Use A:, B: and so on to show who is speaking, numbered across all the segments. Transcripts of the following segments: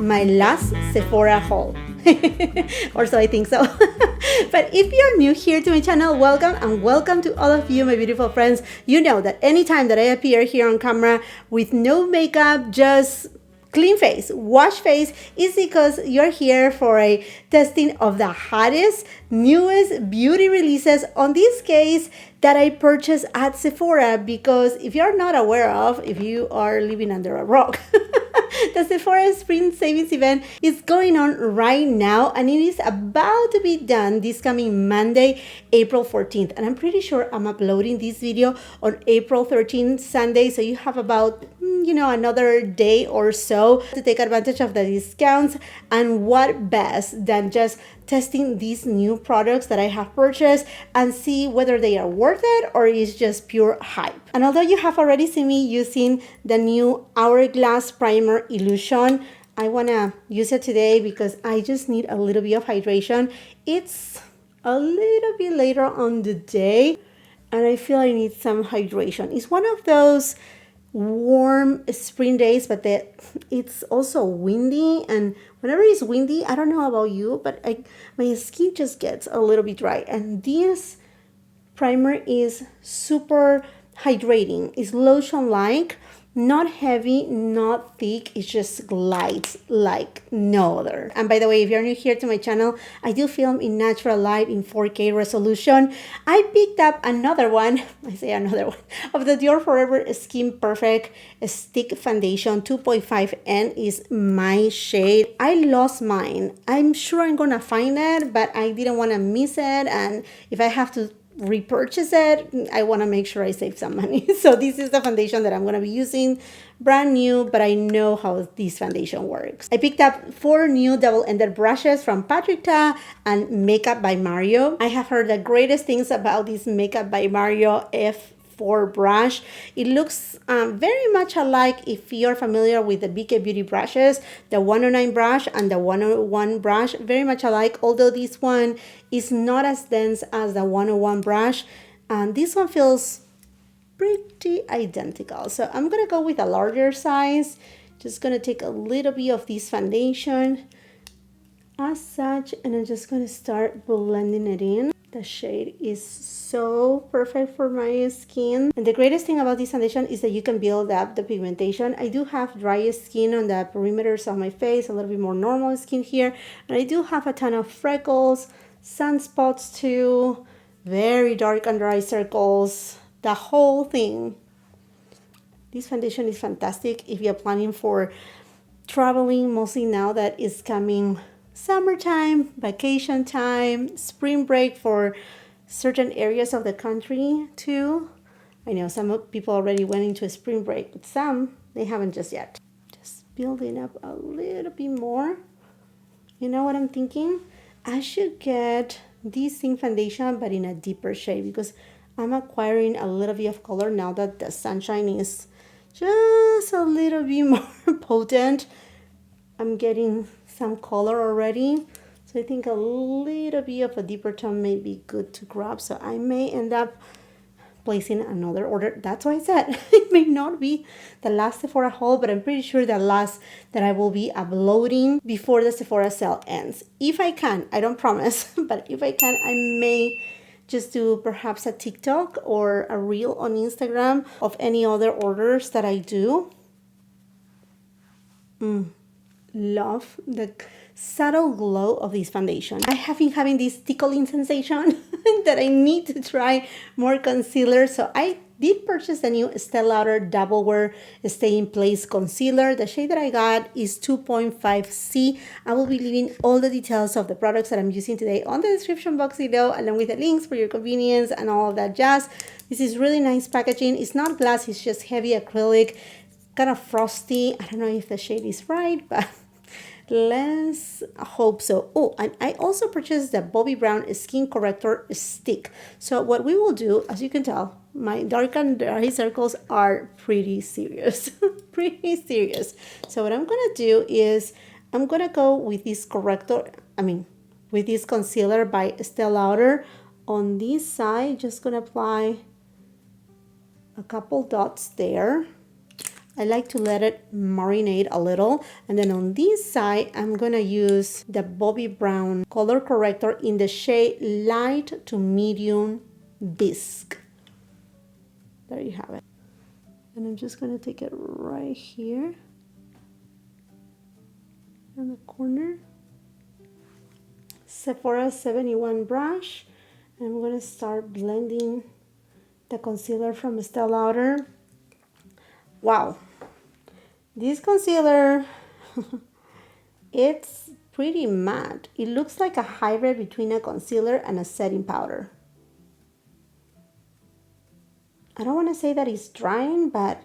A: my last Sephora haul. Or so I think so. But if you're new here to my channel, welcome, and welcome to all of you, my beautiful friends. You know that anytime that I appear here on camera with no makeup, just clean face, wash face, is because you're here for a testing of the hottest, newest beauty releases, on this case that I purchased at Sephora. Because if you're not aware of, if you are living under a rock, the Sephora Spring Savings event is going on right now, and it is about to be done this coming Monday, April 14th. And I'm pretty sure I'm uploading this video on April 13th, Sunday, so you have about, another day or so to take advantage of the discounts. And what best than just testing these new products that I have purchased and see whether they are worth it or is just pure hype. And although you have already seen me using the new Hourglass Primer Illusion, I want to use it today because I just need a little bit of hydration. It's a little bit later on the day and I feel I need some hydration. It's one of those warm spring days, but it's also windy, and whenever it's windy, I don't know about you, but my skin just gets a little bit dry. And this primer is super hydrating. It's lotion like, not heavy, not thick. It's just glides like no other. And by the way, if you're new here to my channel, I do film in natural light in 4K resolution. I picked up another one, of the Dior Forever Skin Perfect Stick Foundation 2.5N is my shade. I lost mine. I'm sure I'm gonna find it, but I didn't want to miss it. And if I have to repurchase it, I want to make sure I save some money. So this is the foundation that I'm going to be using, brand new, but I know how this foundation works. I picked up 4 new double-ended brushes from Patrick Ta and Makeup by Mario. I have heard the greatest things about this Makeup by Mario F4 brush. It looks very much alike, if you're familiar with the BK Beauty brushes, the 109 brush and the 101 brush, very much alike, although this one is not as dense as the 101 brush, and this one feels pretty identical. So I'm gonna go with a larger size. Just gonna take a little bit of this foundation as such, and I'm just gonna start blending it in. The shade is so perfect for my skin. And the greatest thing about this foundation is that you can build up the pigmentation. I do have dry skin on the perimeters of my face, a little bit more normal skin here. And I do have a ton of freckles, sunspots too, very dark under eye circles, the whole thing. This foundation is fantastic if you're planning for traveling, mostly now that it's coming summertime, vacation time, spring break for certain areas of the country too. I know some people already went into a spring break, but some, they haven't just yet. Just building up a little bit more. You know what I'm thinking? I should get this same foundation, but in a deeper shade, because I'm acquiring a little bit of color now that the sunshine is just a little bit more potent. I'm getting some color already, so I think a little bit of a deeper tone may be good to grab. So I may end up placing another order. That's why I said it may not be the last Sephora haul, but I'm pretty sure the last that I will be uploading before the Sephora sale ends. If I can, I don't promise, but if I can, I may just do perhaps a TikTok or a reel on Instagram of any other orders that I do. Love the subtle glow of this foundation. I have been having this tickling sensation that I need to try more concealer. So I did purchase the new Estee Lauder Double Wear Stay in Place Concealer. The shade that I got is 2.5C. I will be leaving all the details of the products that I'm using today on the description box below, along with the links for your convenience and all of that jazz. This is really nice packaging. It's not glass, it's just heavy acrylic, kind of frosty. I don't know if the shade is right, but let's hope so. Oh, and I also purchased the Bobbi Brown Skin Corrector Stick. So what we will do, as you can tell, my dark and dry circles are pretty serious. Pretty serious. So what I'm gonna do is I'm gonna go with this with this concealer by Estee Lauder on this side. Just gonna apply a couple dots there. I like to let it marinate a little. And then on this side, I'm gonna use the Bobbi Brown color corrector in the shade light to medium bisque. There you have it. And I'm just gonna take it right here in the corner. Sephora 71 brush. And I'm gonna start blending the concealer from Estee Lauder. Wow, this concealer, it's pretty matte. It looks like a hybrid between a concealer and a setting powder. I don't want to say that it's drying, but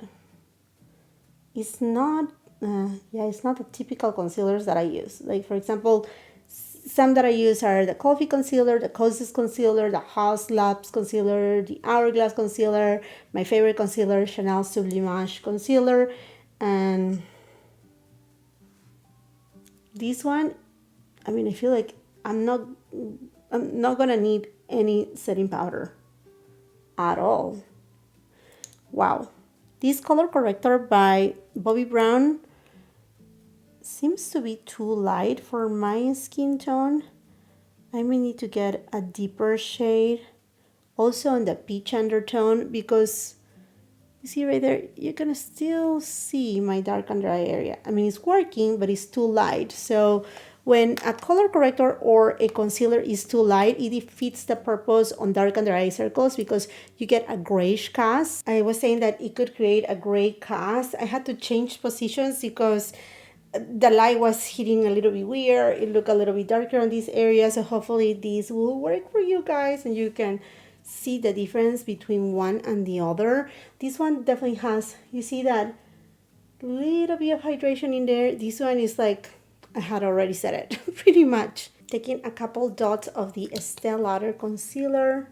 A: it's not, it's not the typical concealers that I use. Like, for example, some that I use are the Coffee Concealer, the Cosmos Concealer, the Haus Labs Concealer, the Hourglass Concealer, my favorite concealer, Chanel Sublimage Concealer, and this one, I mean, I feel like I'm not gonna need any setting powder at all. Wow, this color corrector by Bobbi Brown seems to be too light for my skin tone. I may need to get a deeper shade, also in the peach undertone, because you see right there, you're gonna still see my dark under eye area. I mean, it's working, but it's too light. So when a color corrector or a concealer is too light, it defeats the purpose on dark under eye circles because you get a grayish cast. I was saying that it could create a gray cast. I had to change positions because the light was hitting a little bit weird. It looked a little bit darker on this area. So hopefully this will work for you guys and you can see the difference between one and the other. This one definitely has, you see that little bit of hydration in there. This one is like, I had already said it, pretty much. Taking a couple dots of the Estee Lauder concealer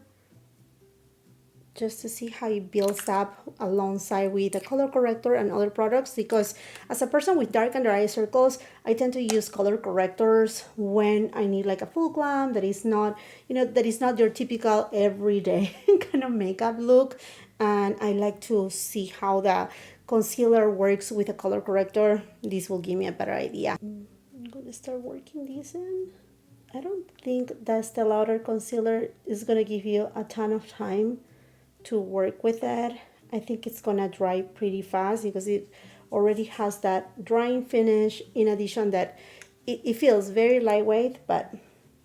A: just to see how it builds up alongside with the color corrector and other products, because as a person with dark under eye circles, I tend to use color correctors when I need like a full glam that is not, you know, that is not your typical everyday kind of makeup look. And I like to see how the concealer works with a color corrector. This will give me a better idea. I'm gonna start working this in. I don't think the Estee Lauder concealer is gonna give you a ton of time to work with it. I think it's gonna dry pretty fast because it already has that drying finish. In addition that it feels very lightweight, but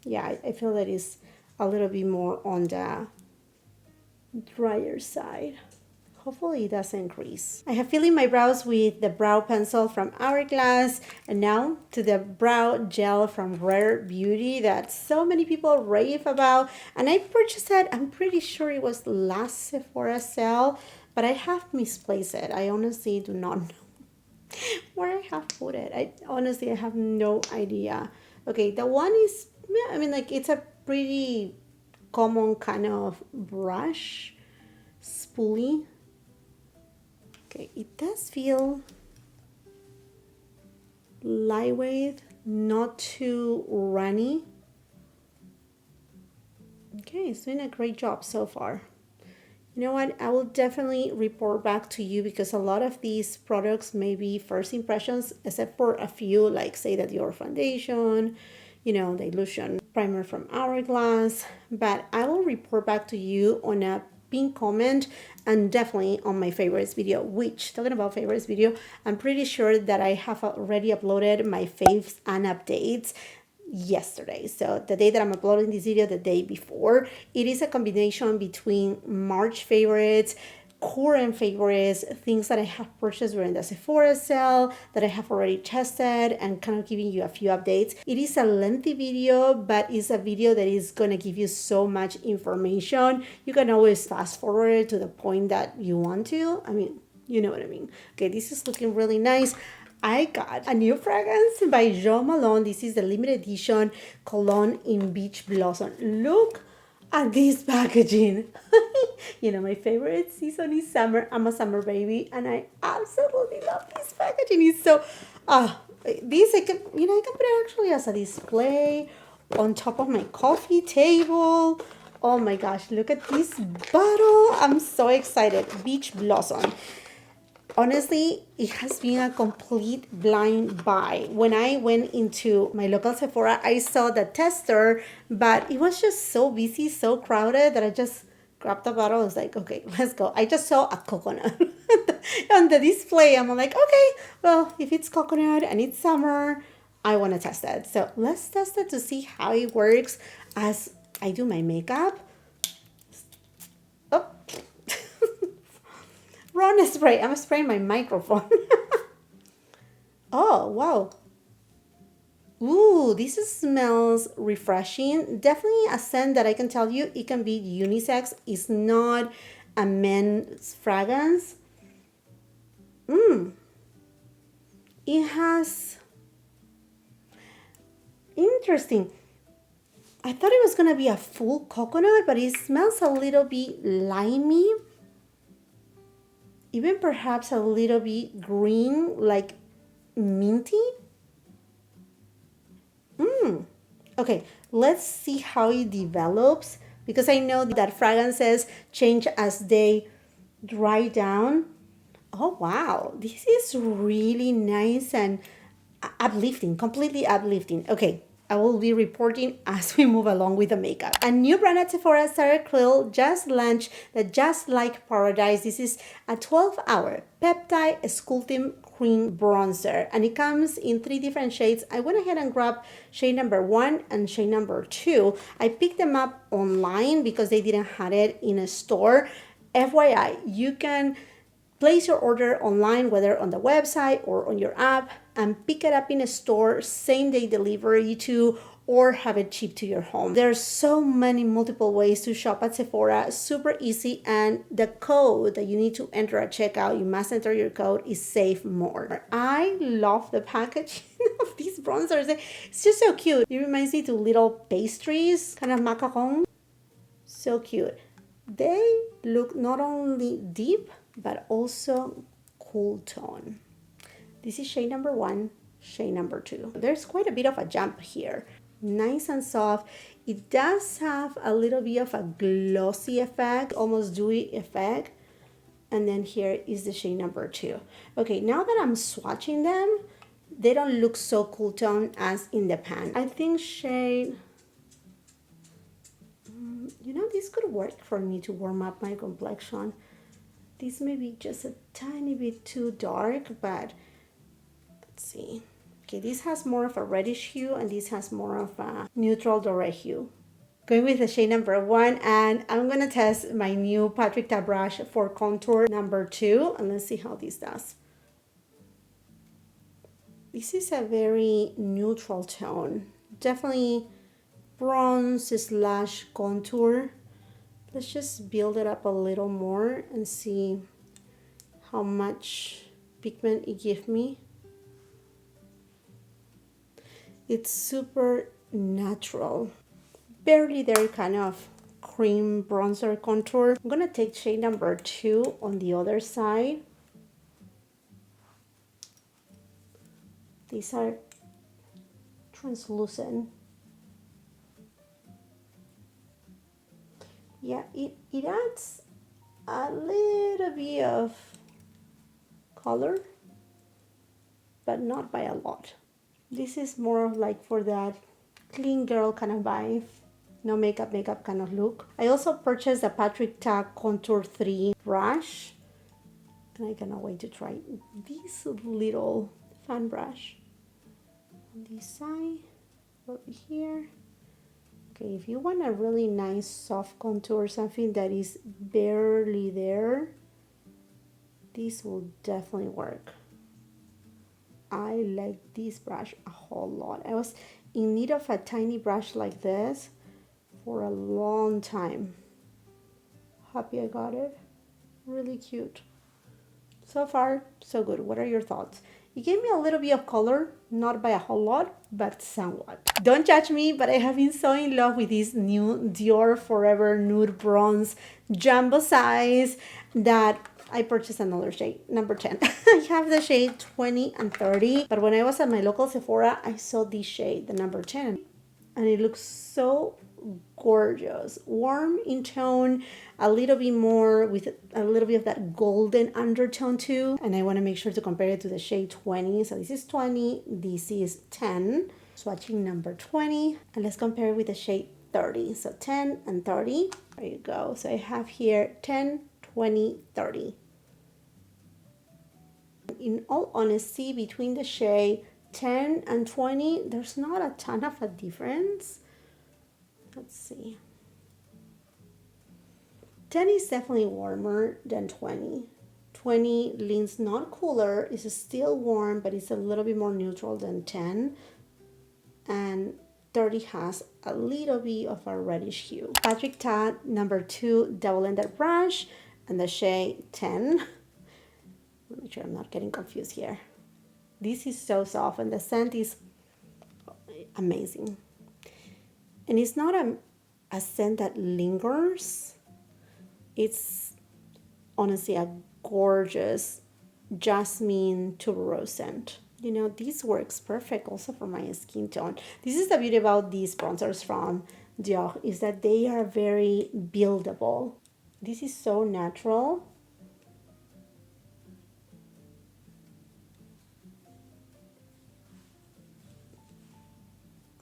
A: yeah, I feel that it's a little bit more on the drier side. Hopefully it doesn't crease. I have filled in my brows with the brow pencil from Hourglass, and now to the brow gel from Rare Beauty that so many people rave about. And I purchased it, I'm pretty sure it was last Sephora sale, but I have misplaced it. I honestly do not know where I have put it. I have no idea. Okay, the one is, I mean, like, it's a pretty common kind of brush, spoolie. Okay, it does feel lightweight, not too runny. Okay, it's doing a great job so far. You know what? I will definitely report back to you because a lot of these products may be first impressions, except for a few, like say that your foundation, you know, the Illusion primer from Hourglass. But I will report back to you on a pin comment and definitely on my favorites video, which, talking about favorites video, I'm pretty sure that I have already uploaded my faves and updates yesterday. So the day that I'm uploading this video, the day before, it is a combination between March favorites, current favorites, things that I have purchased during the Sephora sale that I have already tested, and kind of giving you a few updates. It is a lengthy video, but it's a video that is going to give you so much information. You can always fast forward to the point that you want to. I mean, you know what I mean. Okay, this is looking really nice. I got a new fragrance by Jo Malone. This is the limited edition cologne in Beach Blossom. Look at this packaging. You know, my favorite season is summer. I'm a summer baby, and I absolutely love this packaging. It's so this I can put it actually as a display on top of my coffee table. Oh my gosh, look at this bottle. I'm so excited. Beach Blossom. Honestly, it has been a complete blind buy. When I went into my local Sephora, I saw the tester, but it was just so busy, so crowded that I just grabbed the bottle. I was like, okay, let's go. I just saw a coconut on the display. I'm like, okay, well, if it's coconut and it's summer, I want to test it. So let's test it to see how it works as I do my makeup. Oh. Wrong spray. I'm spraying my microphone. Oh, wow. Ooh, this smells refreshing. Definitely a scent that I can tell you it can be unisex. It's not a men's fragrance. It has... Interesting. I thought it was going to be a full coconut, but it smells a little bit limey. Even perhaps a little bit green, like minty. Okay, let's see how it develops because I know that fragrances change as they dry down. Oh wow, this is really nice and uplifting, completely uplifting. Okay, I will be reporting as we move along with the makeup. A new brand at Sephora, Sarah Creal, just launched the Just Like Paradise. This is a 12-hour peptide sculpting cream bronzer, and it comes in 3 different shades. I went ahead and grabbed shade number 1 and shade number 2. I picked them up online because they didn't have it in a store. FYI, you can place your order online, whether on the website or on your app, and pick it up in a store, same day delivery to, or have it shipped to your home. There's so many multiple ways to shop at Sephora, super easy, and the code that you need to enter at checkout, you must enter your code, is Save More. I love the packaging of these bronzers. It's just so cute. It reminds me to little pastries, kind of macaron. So cute. They look not only deep, but also cool tone. This is shade number 1, shade number 2. There's quite a bit of a jump here. Nice and soft. It does have a little bit of a glossy effect, almost dewy effect. And then here is the shade number 2. Okay, now that I'm swatching them, they don't look so cool tone as in the pan. I think shade... You know, this could work for me to warm up my complexion. This may be just a tiny bit too dark, but let's see. Okay, this has more of a reddish hue and this has more of a neutral doré hue. Going with the shade number 1, and I'm gonna test my new Patrick Ta brush for contour number 2, and let's see how this does. This is a very neutral tone, definitely bronze slash contour. Let's just build it up a little more and see how much pigment it gives me. It's super natural, barely there kind of cream bronzer contour. I'm gonna take shade number 2 on the other side. These are translucent. Yeah, it adds a little bit of color, but not by a lot. This is more like for that clean girl kind of vibe, no makeup kind of look. I also purchased a Patrick Ta Contour 3 brush, and I cannot wait to try this little fan brush. On this side, over here. Okay, if you want a really nice soft contour, something that is barely there, this will definitely work. I like this brush a whole lot. I was in need of a tiny brush like this for a long time. Happy I got it. Really cute. So far, so good. What are your thoughts? It gave me a little bit of color, not by a whole lot, but somewhat. Don't judge me, but I have been so in love with this new Dior Forever Nude Bronze Jumbo size that I purchased another shade, number 10. I have the shade 20 and 30, but when I was at my local Sephora, I saw this shade, the number 10. And it looks so gorgeous. Warm in tone, a little bit more with a little bit of that golden undertone too. And I want to make sure to compare it to the shade 20. So this is 20, this is 10. Swatching number 20. And let's compare it with the shade 30. So 10 and 30. There you go. So I have here 10, 20, 30. In all honesty, between the shade 10 and 20, there's not a ton of a difference. Let's see. 10 is definitely warmer than 20. 20 leans not cooler, it's still warm, but it's a little bit more neutral than 10. And 30 has a little bit of a reddish hue. Patrick Ta number 2 double-ended brush and the shade 10. Let me make sure I'm not getting confused here. This is so soft and the scent is amazing. And it's not a scent that lingers. It's honestly a gorgeous jasmine tuberose scent. You know, this works perfect also for my skin tone. This is the beauty about these bronzers from Dior, is that they are very buildable. This is so natural.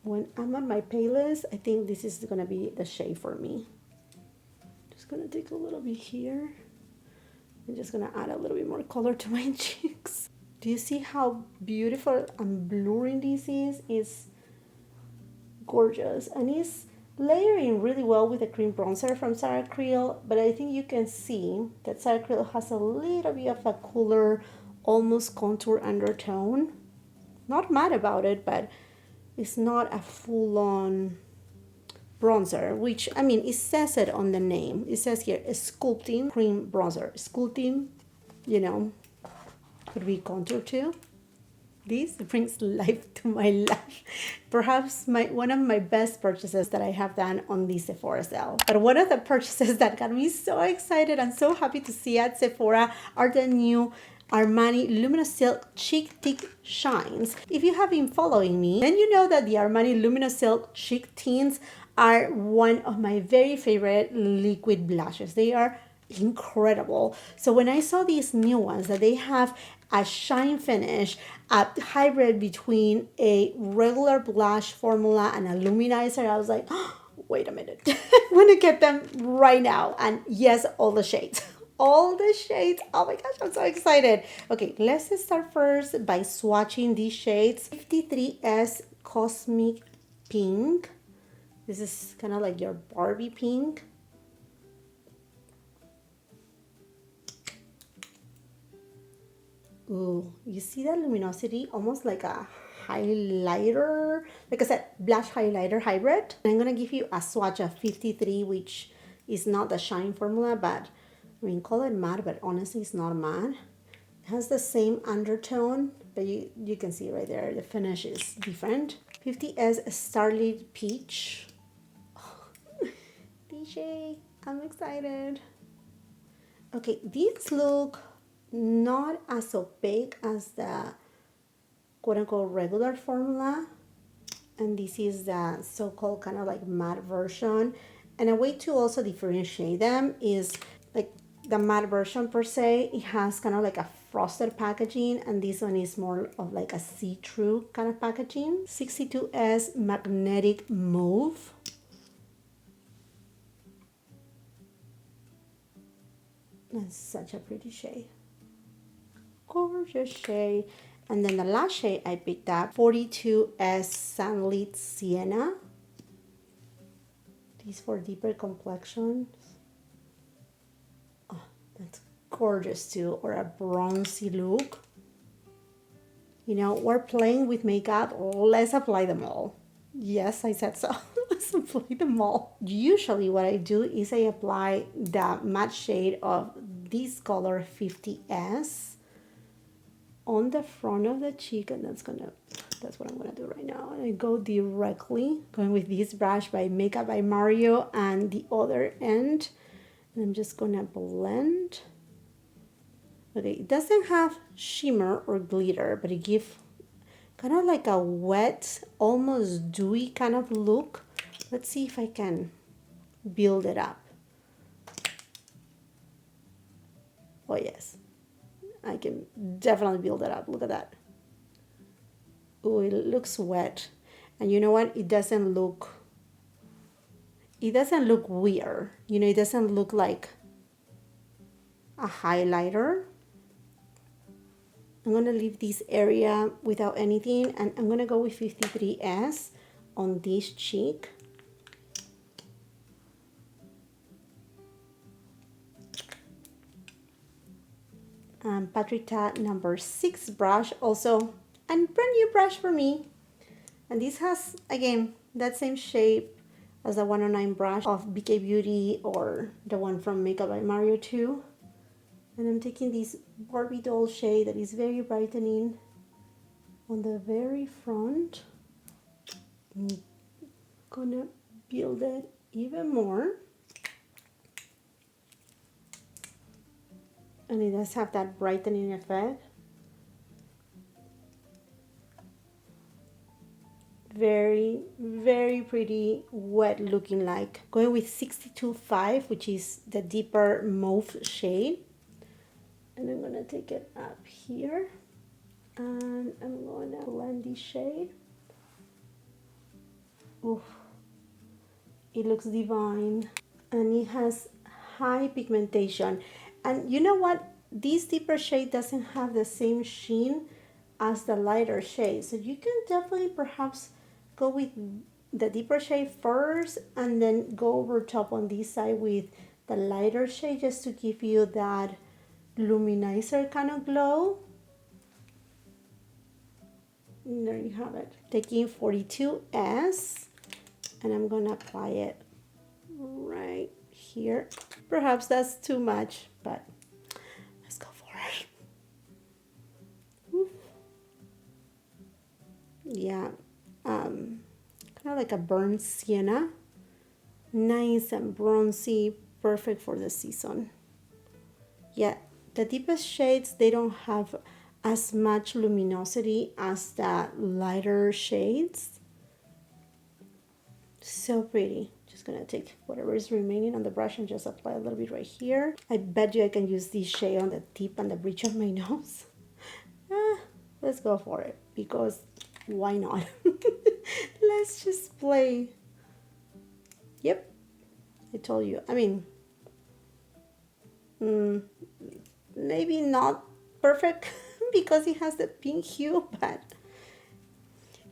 A: When I'm on my playlist, I think this is gonna be the shade for me. Just gonna take a little bit here. I'm just gonna add a little bit more color to my cheeks. Do you see how beautiful and blurring this is? It's gorgeous. And it's layering really well with the cream bronzer from Sarah Creal, but I think you can see that Sarah Creal has a little bit of a cooler, almost contour undertone. Not mad about it, but it's not a full-on bronzer, which, I mean, it says it on the name. It says here, a sculpting cream bronzer. Sculpting, you know, could be contour too. This brings life to my life. Perhaps one of my best purchases that I have done on the Sephora sale. But one of the purchases that got me so excited and so happy to see at Sephora are the new Armani Luminous Silk Cheek Thick Shines. If you have been following me, then you know that the Armani Luminous Silk Cheek Tints are one of my very favorite liquid blushes. They are incredible. So when I saw these new ones that they have a shine finish, a hybrid between a regular blush formula and a luminizer, I was like, oh, wait a minute. I want to get them right now. And yes, all the shades. All the shades. Oh my gosh, I'm so excited. Okay, let's start first by swatching these shades. 53S Cosmic Pink. This is kind of like your Barbie pink. Ooh, you see that luminosity? Almost like a highlighter. Like I said, blush highlighter hybrid. I'm going to give you a swatch of 53, which is not the shine formula, but I mean, call it matte, but honestly, it's not matte. It has the same undertone, but you can see right there, the finish is different. 50S Starlit Peach. Oh, DJ, I'm excited. Okay, these look not as opaque as the quote-unquote regular formula. And this is the so-called kind of like matte version. And a way to also differentiate them is like the matte version per se, it has kind of like a frosted packaging, and this one is more of like a see-through kind of packaging. 62S Magnetic Mauve. That's such a pretty shade. Gorgeous shade. And then the last shade I picked up, 42S Sunlit Sienna. These for deeper complexions. Oh, that's gorgeous too. Or a bronzy look. You know, we're playing with makeup. Let's apply them all. Yes, I said so. Let's apply them all. Usually what I do is I apply the matte shade of this color 50S on the front of the cheek, and that's what I'm gonna do right now. And I go directly, going with this brush by Makeup by Mario and the other end, and I'm just gonna blend. Okay, it doesn't have shimmer or glitter, but it gives kind of like a wet, almost dewy kind of look. Let's see if I can build it up. Oh yes, I can definitely build it up. Look at that. Oh, it looks wet. And you know what? It doesn't look weird. You know, it doesn't look like a highlighter. I'm going to leave this area without anything, and I'm going to go with 53S on this cheek. Patrick Ta number 6 brush, also a brand new brush for me. And this has, again, that same shape as the 109 brush of BK Beauty or the one from Makeup by Mario 2. And I'm taking this Barbie doll shade that is very brightening on the very front. I'm gonna build it even more. And it does have that brightening effect. Very, very pretty, wet looking like. Going with 62.5, which is the deeper mauve shade. And I'm gonna take it up here. And I'm gonna blend this shade. Oof. It looks divine. And it has high pigmentation. And you know what? This deeper shade doesn't have the same sheen as the lighter shade. So you can definitely perhaps go with the deeper shade first and then go over top on this side with the lighter shade just to give you that luminizer kind of glow. And there you have it. Taking 42S and I'm gonna apply it right here. Perhaps that's too much, but let's go for it. Oof. Yeah, kind of like a burnt sienna. Nice and bronzy, perfect for the season. Yeah, the deepest shades, they don't have as much luminosity as the lighter shades. So pretty. Just gonna take whatever is remaining on the brush and just apply a little bit right here. I bet you I can use this shade on the tip and the bridge of my nose. Let's go for it, because why not? Let's just play. Yep, I told you. I mean, maybe not perfect because it has the pink hue, but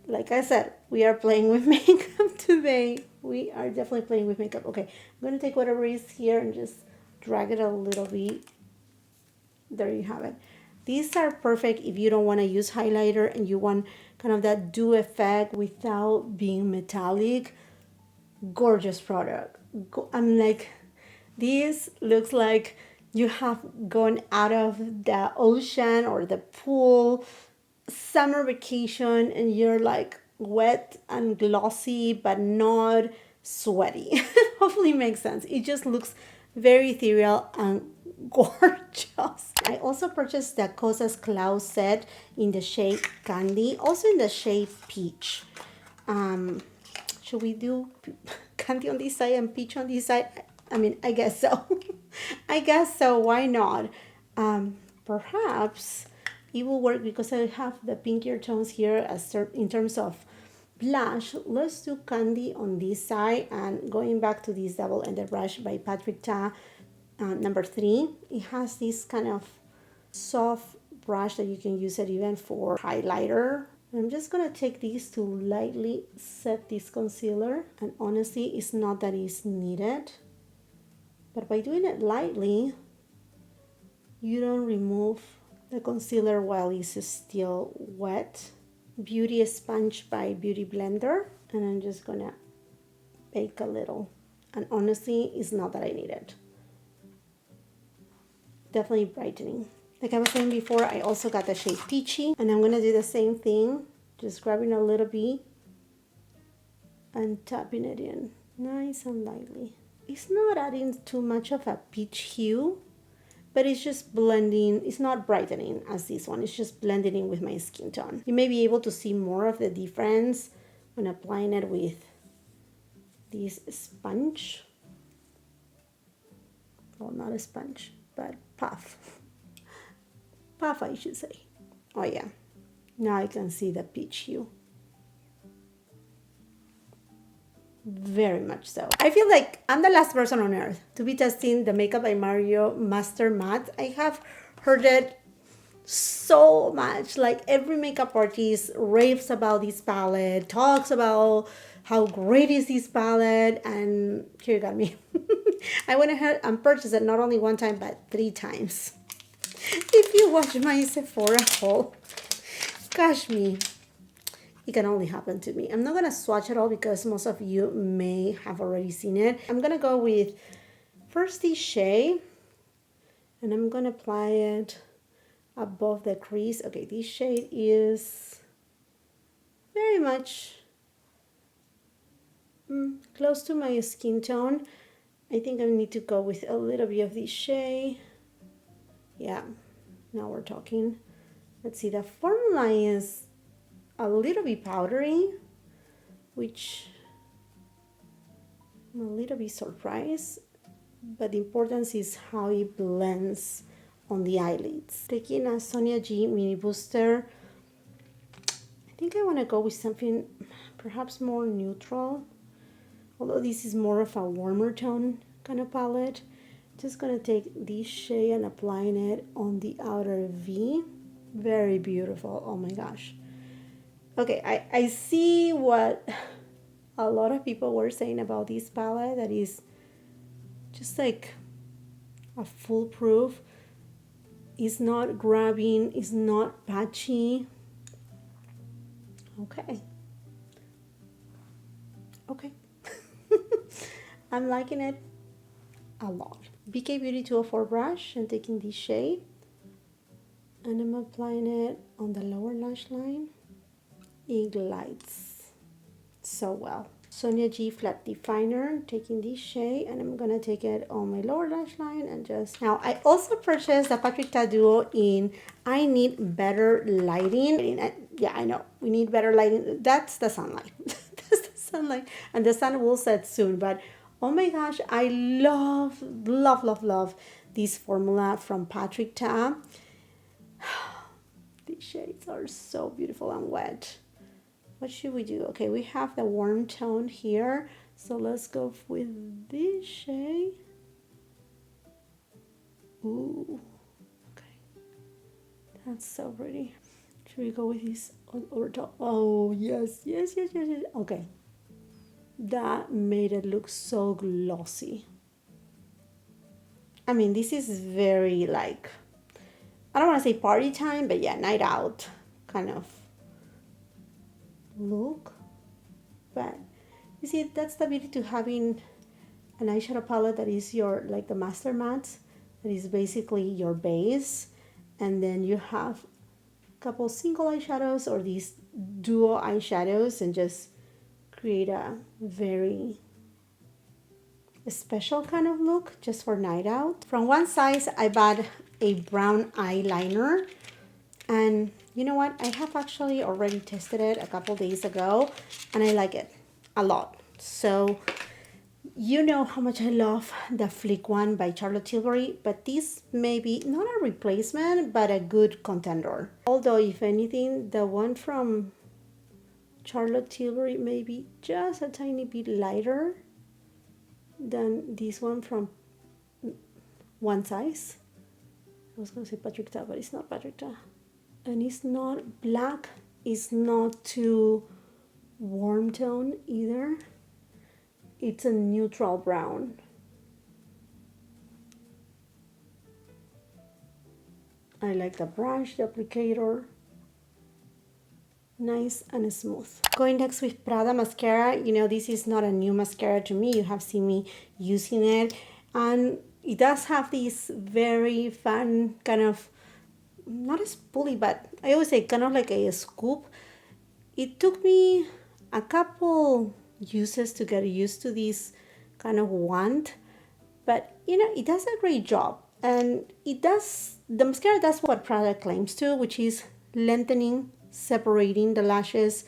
A: like I said, we are playing with makeup today. We are definitely playing with makeup. Okay, I'm going to take whatever is here and just drag it a little bit. There you have it. These are perfect if you don't want to use highlighter and you want kind of that dew effect without being metallic. Gorgeous product. I'm like, this looks like you have gone out of the ocean or the pool, summer vacation, and you're like wet and glossy but not sweaty. Hopefully it makes sense. It just looks very ethereal and gorgeous. I also purchased the Cosas Cloud set in the shade Candy, also in the shade Peach. Should we do Candy on this side and Peach on this side? I mean, I guess so. I guess so. Why not? Perhaps it will work because I have the pinkier tones here as in terms of blush. Let's do Candy on this side, and going back to this double-ended brush by Patrick Ta, number 3. It has this kind of soft brush that you can use it even for highlighter. I'm just gonna take this to lightly set this concealer, and honestly, it's not that it's needed, but by doing it lightly, you don't remove the concealer while it's still wet. Beauty Sponge by Beauty Blender, and I'm just gonna bake a little, and honestly, it's not that I need it. Definitely brightening. Like I was saying before, I also got the shade Peachy, and I'm going to do the same thing. Just grabbing a little bit and tapping it in nice and lightly. It's not adding too much of a peach hue, but it's just blending. It's not brightening as this one. It's just blending in with my skin tone. You may be able to see more of the difference when applying it with this sponge. Well, not a sponge, but puff. Puff, I should say. Oh yeah, now I can see the peach hue. Very much so. I feel like I'm the last person on earth to be testing the Makeup by Mario Master Matte. I have heard it so much. Like every makeup artist raves about this palette, talks about how great is this palette, and here you got me. I went ahead and purchased it not only one time but 3 times. If you watch my Sephora haul, gosh me, it can only happen to me. I'm not gonna swatch it all because most of you may have already seen it. I'm gonna go with first this shade, and I'm gonna apply it above the crease. Okay, this shade is very much close to my skin tone. I think I need to go with a little bit of this shade. Yeah, now we're talking. Let's see, the formula is a little bit powdery, which I'm a little bit surprised, but the importance is how it blends on the eyelids. Taking a Sonia G Mini Booster, I think I want to go with something perhaps more neutral, although this is more of a warmer tone kind of palette. Just gonna take this shade and applying it on the outer V. Very beautiful, oh my gosh. Okay, I see what a lot of people were saying about this palette, that is just like a foolproof. It's not grabbing, it's not patchy. Okay. Okay. I'm liking it a lot. BK Beauty 204 brush and taking this shade, and I'm applying it on the lower lash line. It glides so well. Sonia G Flat Definer, taking this shade, and I'm gonna take it on my lower lash line and just... Now, I also purchased the Patrick Ta Duo in I Need Better Lighting. Yeah, I know, we need better lighting. That's the sunlight. That's the sunlight. And the sun will set soon, but oh my gosh, I love, love, love, love this formula from Patrick Ta. These shades are so beautiful and wet. What should we do? Okay, we have the warm tone here, so let's go with this shade. Ooh, okay, that's so pretty. Should we go with this over top? Oh yes, yes, yes, yes, yes. Okay, that made it look so glossy. I mean, this is very like, I don't want to say party time, but yeah, night out kind of look. But you see, that's the beauty to having an eyeshadow palette that is your, like the master matte, that is basically your base, and then you have a couple single eyeshadows or these duo eyeshadows, and just create a very special kind of look just for night out. From one side, I bought a brown eyeliner, and you know what, I have actually already tested it a couple days ago, and I like it a lot. So you know how much I love the Flick one by Charlotte Tilbury, but this may be not a replacement but a good contender. Although if anything, the one from Charlotte Tilbury may be just a tiny bit lighter than this one from One Size. I was gonna say Patrick Ta, but it's not Patrick Ta. And it's not black, it's not too warm tone either. It's a neutral brown. I like the brush, the applicator. Nice and smooth. Going next with Prada mascara. You know, this is not a new mascara to me. You have seen me using it. And it does have this very fun kind of, not a spoolie, but I always say kind of like a scoop. It took me a couple uses to get used to this kind of wand, but you know, it does a great job. And it does, the mascara does what Prada claims to, which is lengthening, separating the lashes,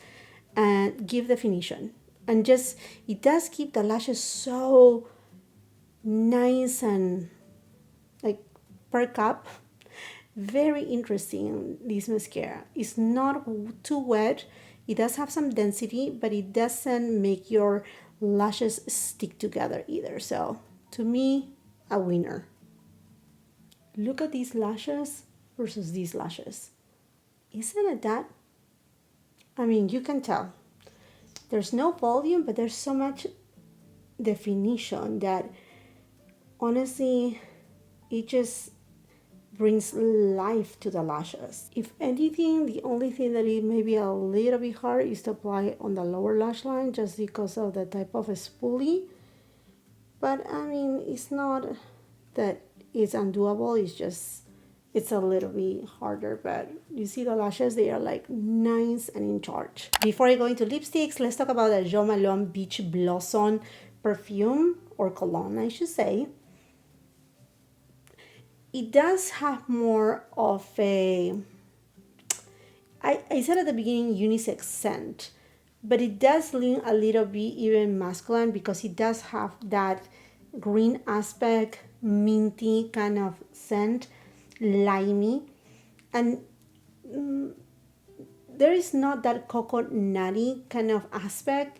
A: and give definition. And just, it does keep the lashes so nice and like perk up. Very interesting, this mascara. It's not too wet. It does have some density, but it doesn't make your lashes stick together either. So to me, a winner. Look at these lashes versus these lashes. Isn't it that? I mean, you can tell. There's no volume, but there's so much definition that honestly, it just brings life to the lashes. If anything, the only thing that it may be a little bit hard is to apply on the lower lash line just because of the type of spoolie. But I mean, it's not that it's undoable, it's just, it's a little bit harder. But you see the lashes, they are like nice and in charge. Before I go into lipsticks, let's talk about the Jo Malone Beach Blossom perfume, or cologne I should say. It does have more of a, I said at the beginning, unisex scent, but it does lean a little bit even masculine because it does have that green aspect, minty kind of scent, limey, and there is not that coconutty kind of aspect.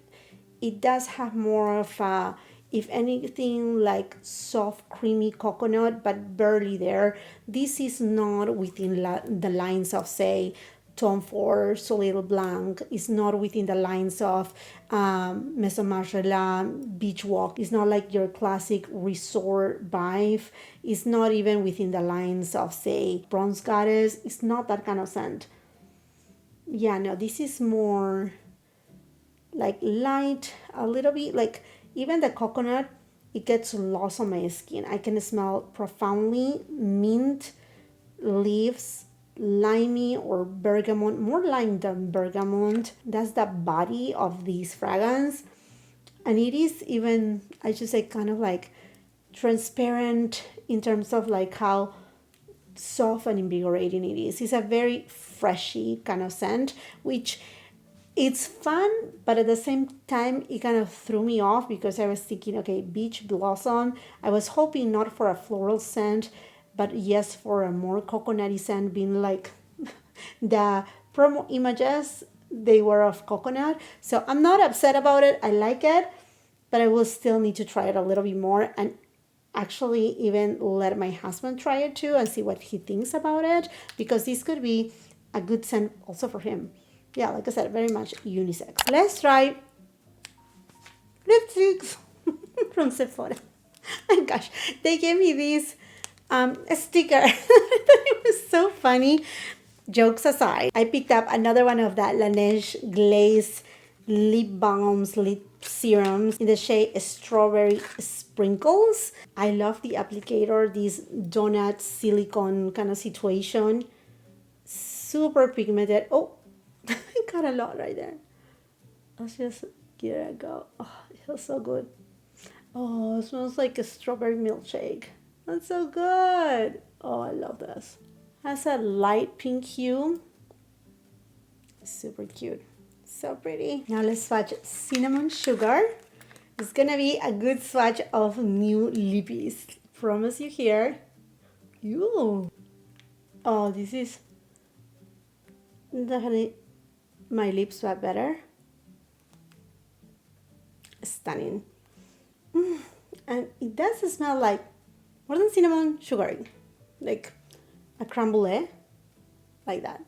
A: It does have more of a, if anything, like soft creamy coconut, but barely there. This is not within the lines of, say, Tom Ford Soleil Blanc. It's not within the lines of Maison Margiela Beach Walk. It's not like your classic resort vibe. It's not even within the lines of, say, Bronze Goddess. It's not that kind of scent. Yeah, no, this is more like light, a little bit like, even the coconut, it gets lost on my skin. I can smell profoundly mint, leaves, limey or bergamot, more lime than bergamot. That's the body of this fragrance. And it is even, I should say, kind of like transparent in terms of like how soft and invigorating it is. It's a very freshy kind of scent, which it's fun, but at the same time, it kind of threw me off because I was thinking, okay, beach blossom. I was hoping not for a floral scent, but yes, for a more coconutty scent, being like the promo images, they were of coconut. So I'm not upset about it. I like it, but I will still need to try it a little bit more and actually even let my husband try it too and see what he thinks about it, because this could be a good scent also for him. Yeah, like I said, very much unisex. Let's try lipsticks from Sephora. Oh gosh, they gave me this sticker. I thought it was so funny. Jokes aside, I picked up another one of that Laneige Glaze lip balms, lip serums in the shade Strawberry Sprinkles. I love the applicator, this donut silicone kind of situation. Super pigmented. Oh, I got a lot right there. Let's just give it a go. Oh, it feels so good. Oh, it smells like a strawberry milkshake. That's so good. Oh, I love this. Has a light pink hue. Super cute. So pretty. Now let's swatch Cinnamon Sugar. It's gonna be a good swatch of new lippies. Promise you here. Ew. Oh, this is definitely my lips swap better. Stunning. And it does smell like more than cinnamon, sugary. Like a creme brulee. Like that.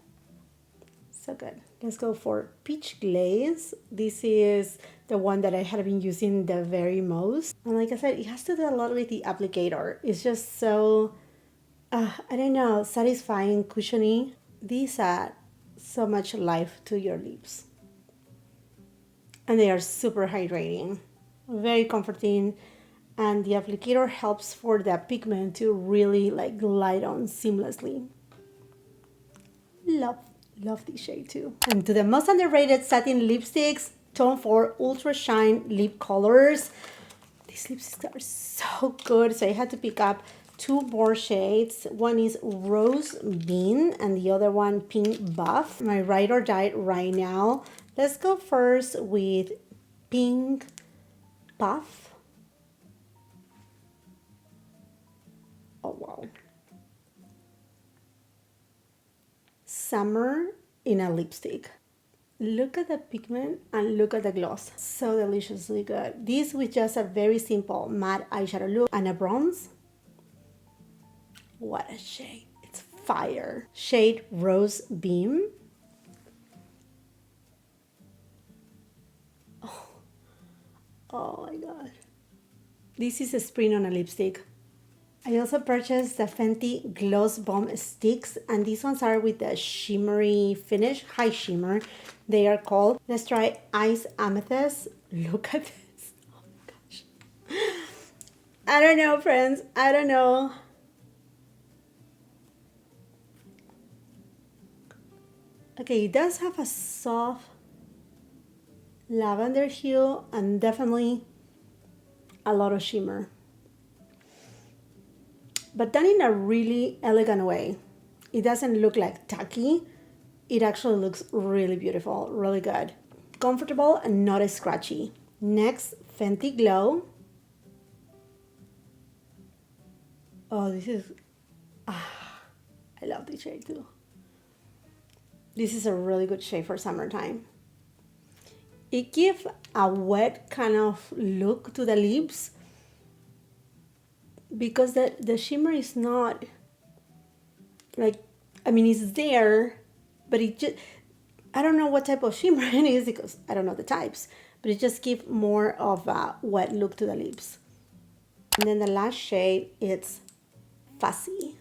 A: So good. Let's go for Peach Glaze. This is the one that I have been using the very most. And like I said, it has to do a lot with the applicator. It's just so, I don't know, satisfying, cushiony. These add so much life to your lips. And they are super hydrating. Very comforting. And the applicator helps for the pigment to really like glide on seamlessly. Love this shade too. And to the most underrated satin lipsticks, Tom Ford Ultra Shine Lip Colors. These lipsticks are so good. So I had to pick up two more shades. One is Rose Bean and the other one Pink Buff. My ride or die right now. Let's go first with pink puff. Oh wow. Summer in a lipstick. Look at the pigment and look at the gloss. So deliciously good. This with just a very simple matte eyeshadow look and a bronze. What a shade. It's fire. Shade Rose Beam. Oh my god. This is a spring on a lipstick. I also purchased the Fenty Gloss Bomb Sticks, and these ones are with the shimmery finish, high shimmer. They are called. Let's try Ice Amethyst. Look at this. Oh my gosh. I don't know, friends. I don't know. Okay, it does have a soft lavender hue and definitely a lot of shimmer, but done in a really elegant way. It doesn't look like tacky. It actually looks really beautiful, really good, comfortable and not as scratchy. Next, Fenty Glow. Oh, this is I love this shade too. This is a really good shade for summertime. It gives a wet kind of look to the lips because the shimmer is not like, I mean, it's there, but it just, I don't know what type of shimmer it is because I don't know the types, but it just gives more of a wet look to the lips. And then the last shade, it's Fussy.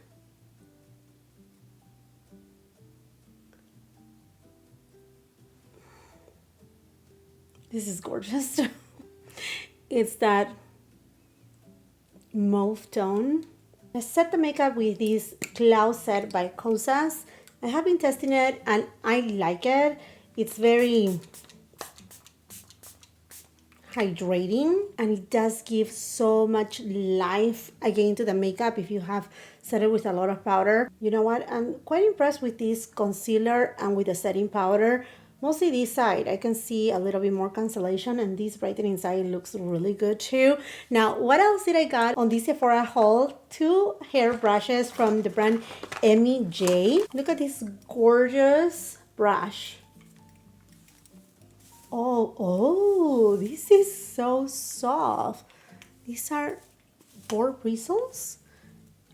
A: This is gorgeous. It's that mauve tone. I set the makeup with this Cloud Set by Kosas. I have been testing it and I like it. It's very hydrating and it does give so much life again to the makeup if you have set it with a lot of powder. You know what? I'm quite impressed with this concealer and with the setting powder. Mostly this side, I can see a little bit more cancellation, and this brightening side looks really good too. Now, what else did I got on this Sephora haul? 2 hair brushes from the brand EMI JAY. Look at this gorgeous brush. Oh, this is so soft. These are boar bristles.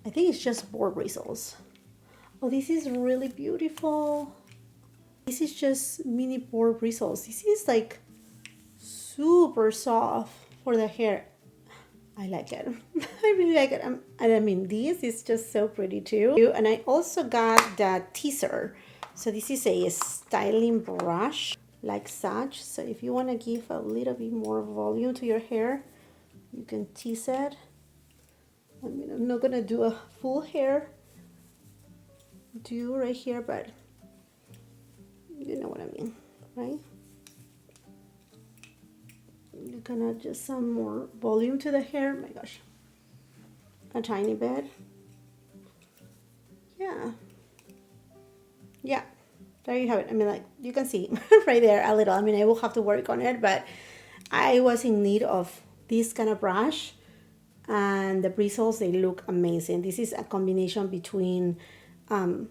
A: I think it's just boar bristles. Oh, this is really beautiful. This is just mini boar bristles. This is like super soft for the hair. I like it. I really like it. And I mean, this is just so pretty too. And I also got the teaser. So this is a styling brush like such. So if you want to give a little bit more volume to your hair, you can tease it. I mean, I'm not going to do a full hair do right here, but you know what I mean, right? You're gonna just some more volume to the hair. Oh my gosh, a tiny bit. Yeah, there you have it. I mean, like you can see right there a little. I mean, I will have to work on it, but I was in need of this kind of brush, and the bristles, they look amazing. This is a combination between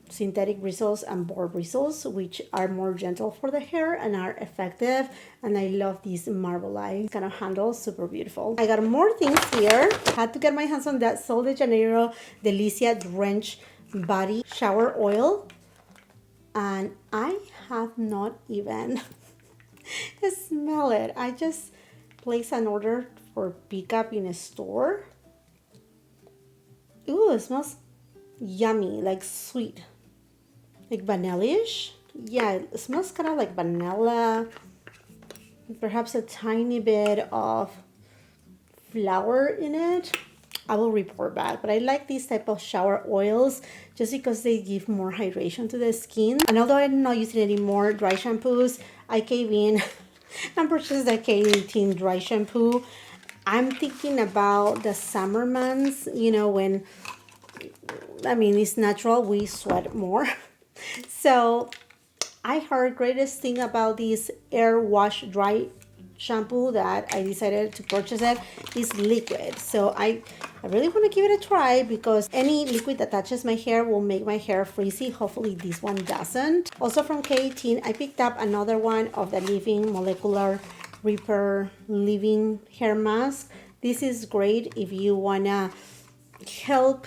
A: synthetic bristles and boar bristles, which are more gentle for the hair and are effective. And I love these marbleized kind of handles, super beautiful. I got more things here. Had to get my hands on that Sol de Janeiro Delicia Drench Body Shower Oil, and I have not even smell it. I just placed an order for pickup in a store. Ooh, it smells yummy, like sweet, like vanilla-ish. Yeah, it smells kind of like vanilla, perhaps a tiny bit of flour in it. I will report back, but I like these type of shower oils just because they give more hydration to the skin. And although I'm not using any more dry shampoos, I came in and purchased the Tint dry shampoo. I'm thinking about the summer months, you know, when, I mean, it's natural, we sweat more. So I heard greatest thing about this air wash dry shampoo that I decided to purchase it is liquid. So I really want to give it a try because any liquid that touches my hair will make my hair frizzy. Hopefully this one doesn't. Also from Tint, I picked up another one of the Living Molecular Repair Living Hair Mask. This is great if you want to help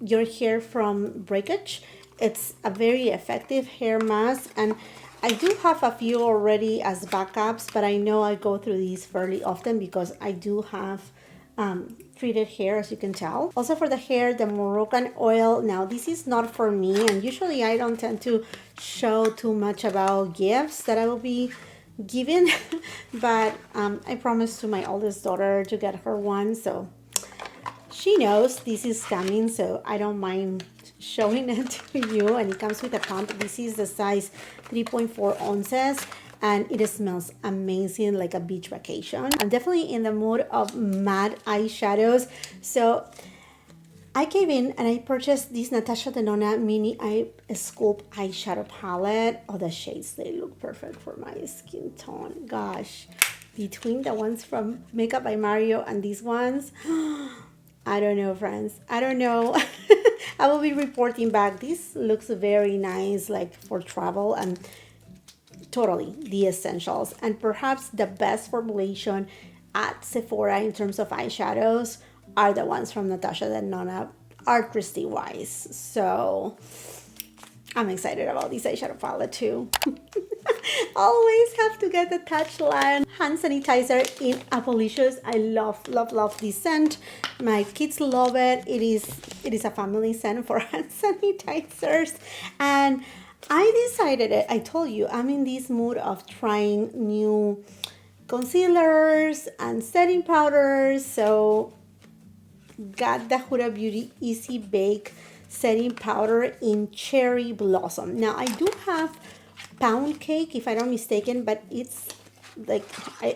A: your hair from breakage. It's a very effective hair mask, and I do have a few already as backups, but I know I go through these fairly often because I do have treated hair, as you can tell. Also for the hair, the Moroccan oil. Now this is not for me, and usually I don't tend to show too much about gifts that I will be given, but I promised to my oldest daughter to get her one, so she knows this is coming, so I don't mind showing it to you. And it comes with a pump. This is the size 3.4 ounces, and it smells amazing, like a beach vacation. I'm definitely in the mood of matte eyeshadows, so I came in and I purchased this Natasha Denona Mini Eye Sculpt eyeshadow palette. Oh, the shades, they look perfect for my skin tone. Gosh, between the ones from Makeup by Mario and these ones, I don't know, friends. I don't know. I will be reporting back. This looks very nice, like for travel, and totally the essentials. And perhaps the best formulation at Sephora in terms of eyeshadows are the ones from Natasha Denona, artistry wise. So I'm excited about this eyeshadow palette too. Always have to get the Touchland hand sanitizer in Apolicious. I love this scent. My kids love it. It is a family scent for hand sanitizers, and I decided it. I told you I'm in this mood of trying new concealers and setting powders. So got the Huda Beauty Easy Bake setting powder in Cherry Blossom. Now I do have Pound Cake, if I'm not mistaken, but it's like,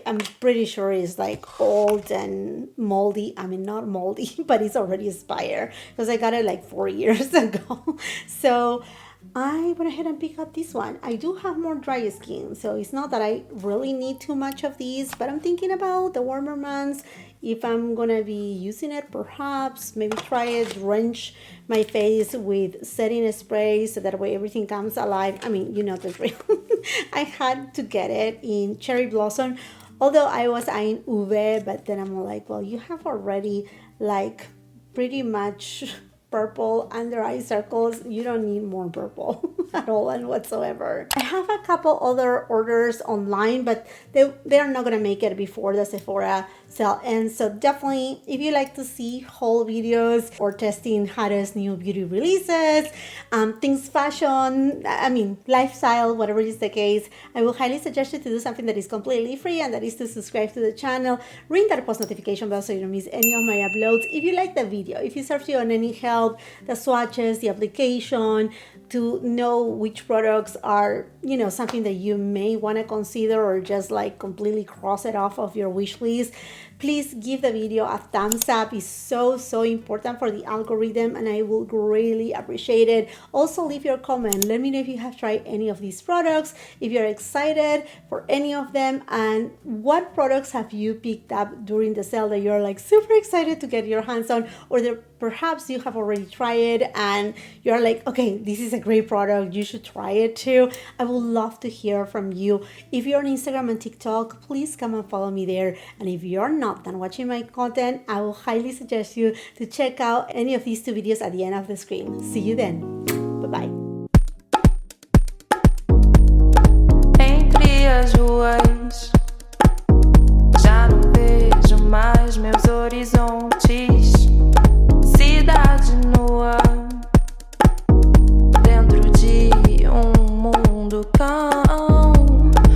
A: I'm pretty sure it's like old and moldy. I mean, not moldy, but it's already expired because I got it like 4 years ago. So I went ahead and picked up this one. I do have more dry skin, so it's not that I really need too much of these, but I'm thinking about the warmer months. If I'm gonna be using it, perhaps maybe try it, drench my face with setting spray so that way everything comes alive. I mean, you know the drill. I had to get it in Cherry Blossom, although I was eyeing Uve, but then I'm like, well, you have already like pretty much purple under eye circles. You don't need more purple at all and whatsoever. I have a couple other orders online, but they're not gonna make it before the Sephora sale ends. So definitely, if you like to see haul videos or testing hottest new beauty releases, things fashion, I mean lifestyle, whatever is the case, I will highly suggest you to do something that is completely free, and that is to subscribe to the channel, ring that post notification bell so you don't miss any of my uploads. If you like the video, if it serves you on any help, the swatches, the application, to know which products are, you know, something that you may want to consider or just like completely cross it off of your wish list, please give the video a thumbs up. It's so important for the algorithm, and I will greatly appreciate it. Also, leave your comment. Let me know if you have tried any of these products, if you're excited for any of them, and what products have you picked up during the sale that you're like super excited to get your hands on, or that perhaps you have already tried it and you're like, okay, this is a great product, you should try it too. I would love to hear from you. If you're on Instagram and TikTok, please come and follow me there. And if you're not done watching my content, I will highly suggest you to check out any of these two videos at the end of the screen. See you then. Bye-bye.